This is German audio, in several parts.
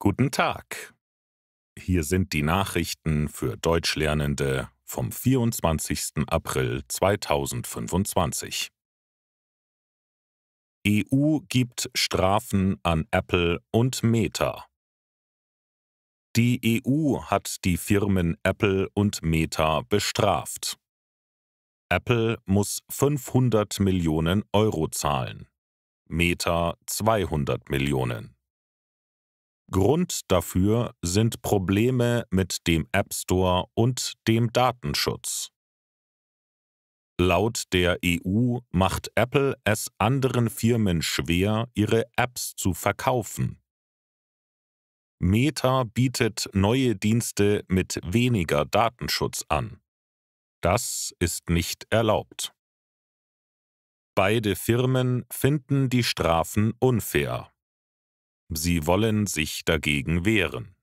Guten Tag. Hier sind die Nachrichten für Deutschlernende vom 24. April 2025. EU gibt Strafen an Apple und Meta. Die EU hat die Firmen Apple und Meta bestraft. Apple muss 500 Millionen Euro zahlen, Meta 200 Millionen. Grund dafür sind Probleme mit dem App Store und dem Datenschutz. Laut der EU macht Apple es anderen Firmen schwer, ihre Apps zu verkaufen. Meta bietet neue Dienste mit weniger Datenschutz an. Das ist nicht erlaubt. Beide Firmen finden die Strafen unfair. Sie wollen sich dagegen wehren.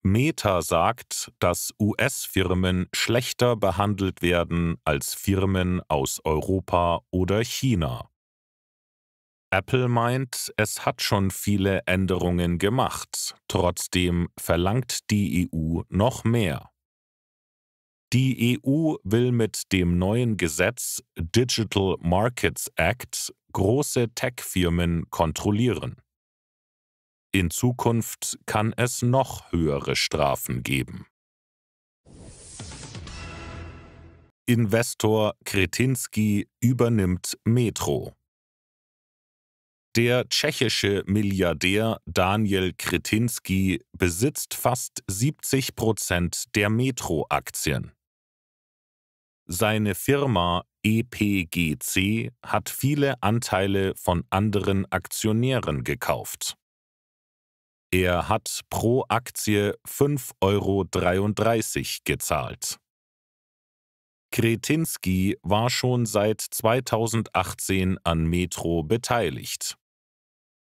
Meta sagt, dass US-Firmen schlechter behandelt werden als Firmen aus Europa oder China. Apple meint, es hat schon viele Änderungen gemacht, trotzdem verlangt die EU noch mehr. Die EU will mit dem neuen Gesetz Digital Markets Act große Tech-Firmen kontrollieren. In Zukunft kann es noch höhere Strafen geben. Investor Křetínský übernimmt Metro. Der tschechische Milliardär Daniel Křetínský besitzt fast 70% der Metro-Aktien. Seine Firma EPGC hat viele Anteile von anderen Aktionären gekauft. Er hat pro Aktie 5,33 € gezahlt. Křetínský war schon seit 2018 an Metro beteiligt.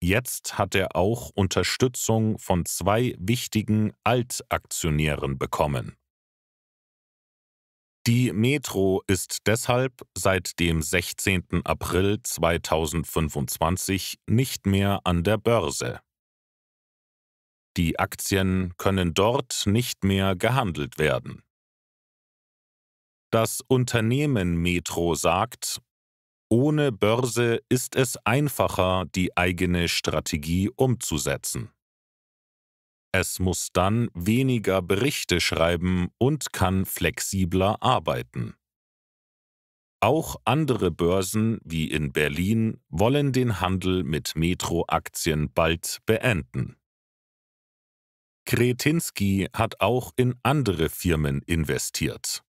Jetzt hat er auch Unterstützung von 2 wichtigen Altaktionären bekommen. Die Metro ist deshalb seit dem 16. April 2025 nicht mehr an der Börse. Die Aktien können dort nicht mehr gehandelt werden. Das Unternehmen Metro sagt, ohne Börse ist es einfacher, die eigene Strategie umzusetzen. Es muss dann weniger Berichte schreiben und kann flexibler arbeiten. Auch andere Börsen wie in Berlin wollen den Handel mit Metro-Aktien bald beenden. Křetínský hat auch in andere Firmen investiert.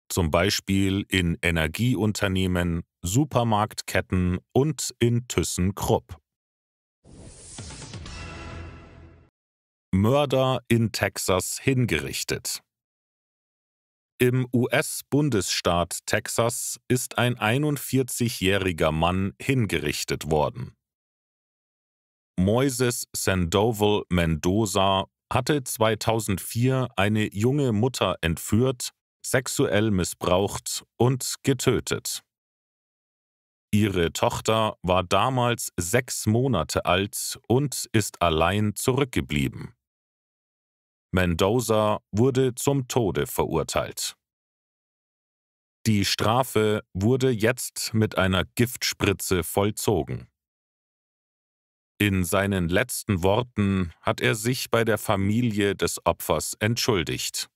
Zum Beispiel in Energieunternehmen, Supermarktketten und in ThyssenKrupp. Mörder in Texas hingerichtet. Im US-Bundesstaat Texas ist ein 41-jähriger Mann hingerichtet worden. Moises Sandoval Mendoza hatte 2004 eine junge Mutter entführt, sexuell missbraucht und getötet. Ihre Tochter war damals 6 Monate alt und ist allein zurückgeblieben. Mendoza wurde zum Tode verurteilt. Die Strafe wurde jetzt mit einer Giftspritze vollzogen. In seinen letzten Worten hat er sich bei der Familie des Opfers entschuldigt.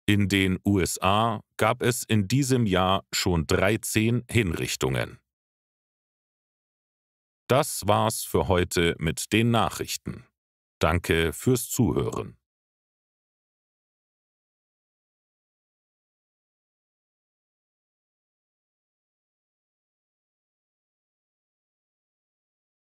In den USA gab es in diesem Jahr schon 13 Hinrichtungen. Das war's für heute mit den Nachrichten. Danke fürs Zuhören.